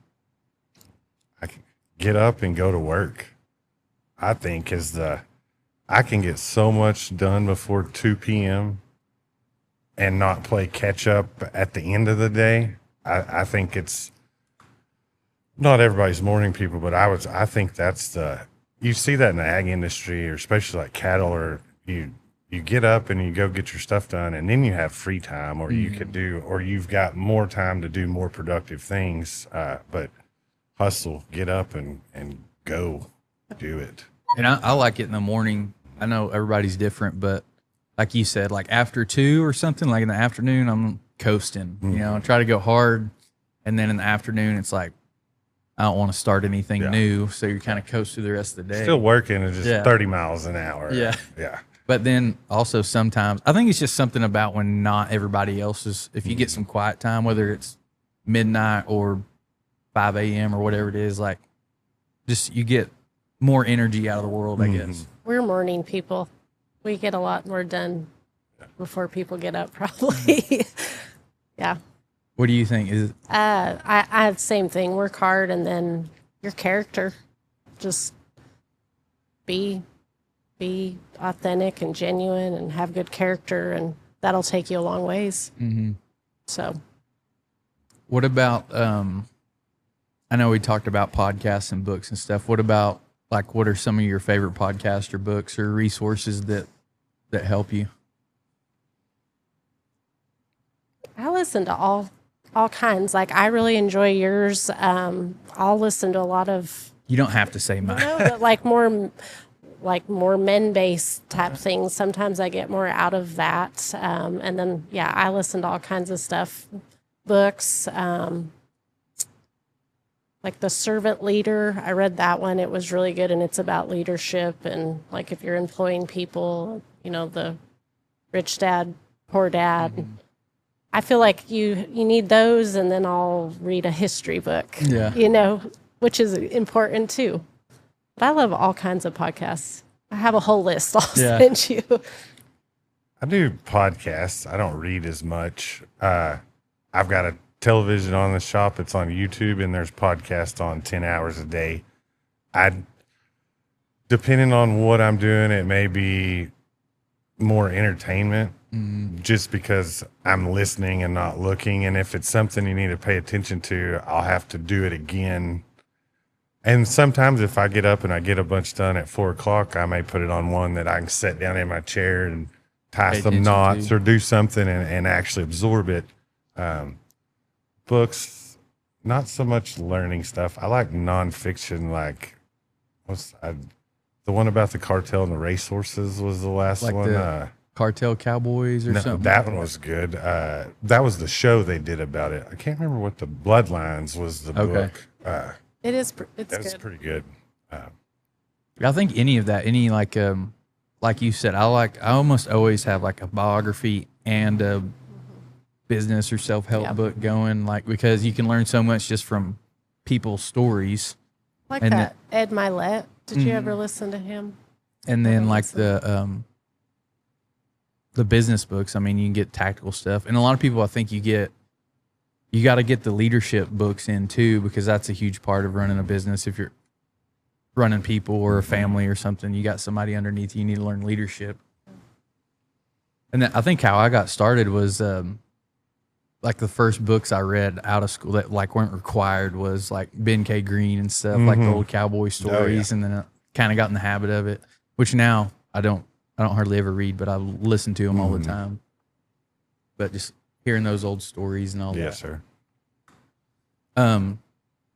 I can get up and go to work. I think I can get so much done before 2 p.m. and not play catch up at the end of the day. I think it's not everybody's morning people, but I think that's you see that in the ag industry, or especially like cattle, or you get up and you go get your stuff done, and then you have free time, or you've got more time to do more productive things. But hustle, get up and go do it. And I like it in the morning. I know everybody's different, but like you said, like after 2 or something, like in the afternoon, I'm coasting, try to go hard. And then in the afternoon, it's like, I don't want to start anything new. So you kind of coast through the rest of the day. Still working at just 30 miles an hour. Yeah. Yeah. But then also sometimes, I think it's just something about when not everybody else is, if you get some quiet time, whether it's midnight or 5 a.m. or whatever it is, like just you get more energy out of the world, I guess. We're morning people. We get a lot more done before people get up, probably. Yeah. What do you think? Is I same thing. Work hard, and then your character, just be authentic and genuine, and have good character, and that'll take you a long ways. So, what about? I know we talked about podcasts and books and stuff. What about like what are some of your favorite podcasts or books or resources that help you? I listen to all all kinds. Like I really enjoy yours. I'll listen to a lot of You don't have to say mine. but like more men-based type things. Sometimes I get more out of that. And then I listen to all kinds of stuff, books. Like The Servant Leader, I read that one. It was really good, and it's about leadership and like if you're employing people, the rich dad, poor dad. Mm-hmm. I feel like you need those, and then I'll read a history book. Yeah. Which is important too. But I love all kinds of podcasts. I have a whole list I'll send you. I do podcasts. I don't read as much. I've got a television on the shop. It's on YouTube, and there's podcasts on 10 hours a day. Depending on what I'm doing, it may be more entertainment just because I'm listening and not looking. And if it's something you need to pay attention to, I'll have to do it again. And sometimes if I get up and I get a bunch done at 4:00, I may put it on one that I can sit down in my chair and tie some knots or do something and actually absorb it. Books, not so much learning stuff. I like nonfiction, like the one about the cartel and the racehorses was the last Like one. the Cartel Cowboys or something. That one was good. That was the show they did about it. I can't remember what the Bloodlines was the book. It's That's good. pretty good. I think any of that, like you said, I almost always have like a biography and a business or self-help book going, like, because you can learn so much just from people's stories. Like and that Ed Milet. Did you ever listen to him? And then like the business books, I mean, you can get tactical stuff. And a lot of people, I think you got to get the leadership books in too, because that's a huge part of running a business. If you're running people or a family or something, you got somebody underneath you need to learn leadership. And then I think how I got started was like the first books I read out of school that like weren't required was like Ben K. Green and stuff, like the old cowboy stories. And then I kind of got in the habit of it, which now I don't hardly ever read, but I listen to them all the time. But just hearing those old stories and all that. Yes, sir. And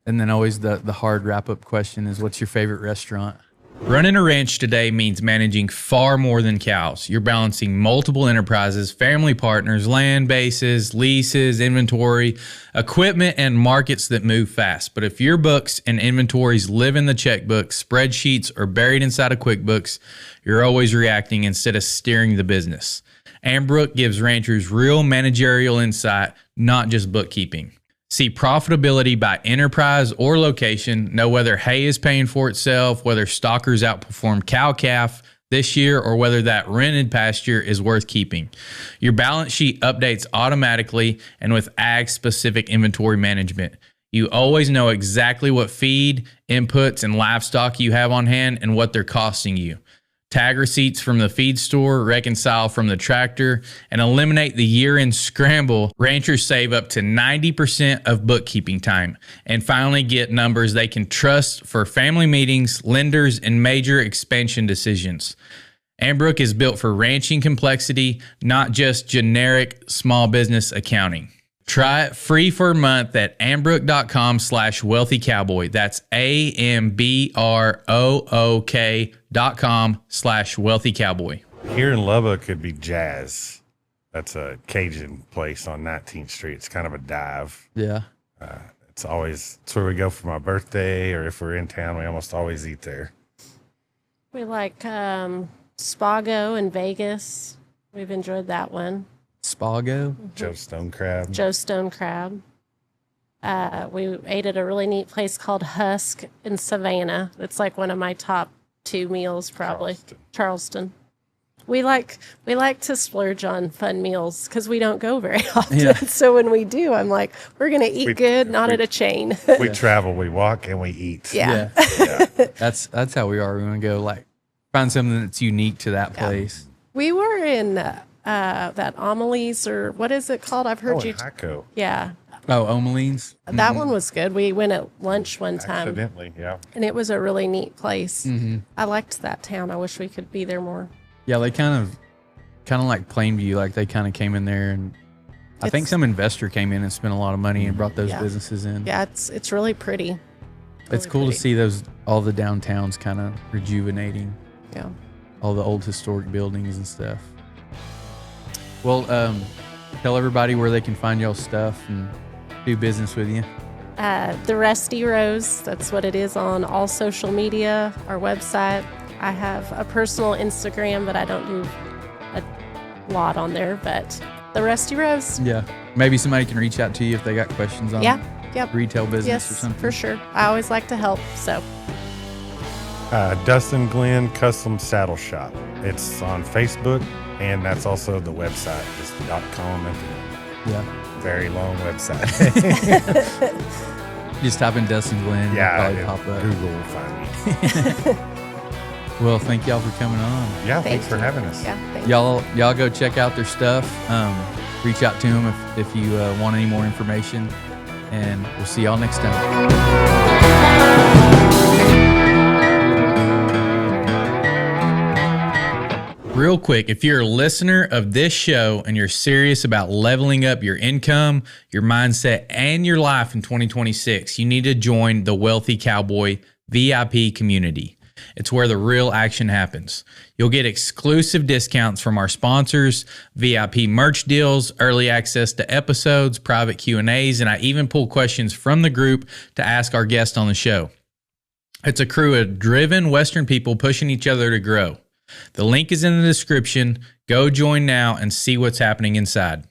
then always the hard wrap up question is, what's your favorite restaurant? Running a ranch today means managing far more than cows. You're balancing multiple enterprises, family partners, land bases, leases, inventory, equipment, and markets that move fast. But if your books and inventories live in the checkbook, spreadsheets, or buried inside of QuickBooks, you're always reacting instead of steering the business. Ambrook gives ranchers real managerial insight, not just bookkeeping. See profitability by enterprise or location, know whether hay is paying for itself, whether stockers outperformed cow-calf this year, or whether that rented pasture is worth keeping. Your balance sheet updates automatically and with ag-specific inventory management. You always know exactly what feed, inputs, and livestock you have on hand and what they're costing you. Tag receipts from the feed store, reconcile from the tractor, and eliminate the year-end scramble. Ranchers save up to 90% of bookkeeping time and finally get numbers they can trust for family meetings, lenders, and major expansion decisions. Ambrook is built for ranching complexity, not just generic small business accounting. Try it free for a month at ambrook.com/wealthycowboy. That's AMBROOK.com/wealthycowboy. Here in Lubbock could be Jazz. That's a Cajun place on 19th Street. It's kind of a dive. Yeah. It's where we go for my birthday, or if we're in town, we almost always eat there. We like Spago in Vegas. We've enjoyed that one. Spago? Joe Stone Crab. Joe Stone Crab. We ate at a really neat place called Husk in Savannah. It's like one of my top 2 meals, probably. Charleston. We like to splurge on fun meals because we don't go very often. Yeah. So when we do, I'm like, we're gonna eat good, not at a chain. We travel, we walk, and we eat. Yeah. That's how we are. We're going to go like find something that's unique to that place. We were in that Amelie's, or what is it called? I've heard Oh, you. Haco. Yeah. Oh, Omeline's? That one was good. We went at lunch one time, Accidentally, yeah. and it was a really neat place. I liked that town. I wish we could be there more. Yeah, they kind of like Plainview. Like they kind of came in there and I think some investor came in and spent a lot of money and brought those Yeah. businesses in. Yeah, it's really pretty. It's Really cool pretty. to see all the downtowns kind of rejuvenating, Yeah. all the old historic buildings and stuff. Well, tell everybody where they can find y'all's stuff and do business with you. The Rusty Rose, that's what it is on all social media, our website. I have a personal Instagram, but I don't do a lot on there, but the Rusty Rose. Yeah. Maybe somebody can reach out to you if they got questions on Yeah. Yep. retail business or Yes, something. for sure. I always like to help. So, Dustin Glenn Custom Saddle Shop. It's on Facebook, and that's also the website. It's .com. Yeah. Very long website. Just type in Dustin Glenn. Yeah, it'll probably pop up. Google will find me. Well, thank y'all for coming on. Yeah, thank thanks for you. having us. Yeah, thank you. Y'all go check out their stuff. Reach out to them if you want any more information. And we'll see y'all next time. Real quick, if you're a listener of this show and you're serious about leveling up your income, your mindset, and your life in 2026, you need to join the Wealthy Cowboy VIP community. It's where the real action happens. You'll get exclusive discounts from our sponsors, VIP merch deals, early access to episodes, private Q&As, and I even pull questions from the group to ask our guests on the show. It's a crew of driven Western people pushing each other to grow. The link is in the description. Go join now and see what's happening inside.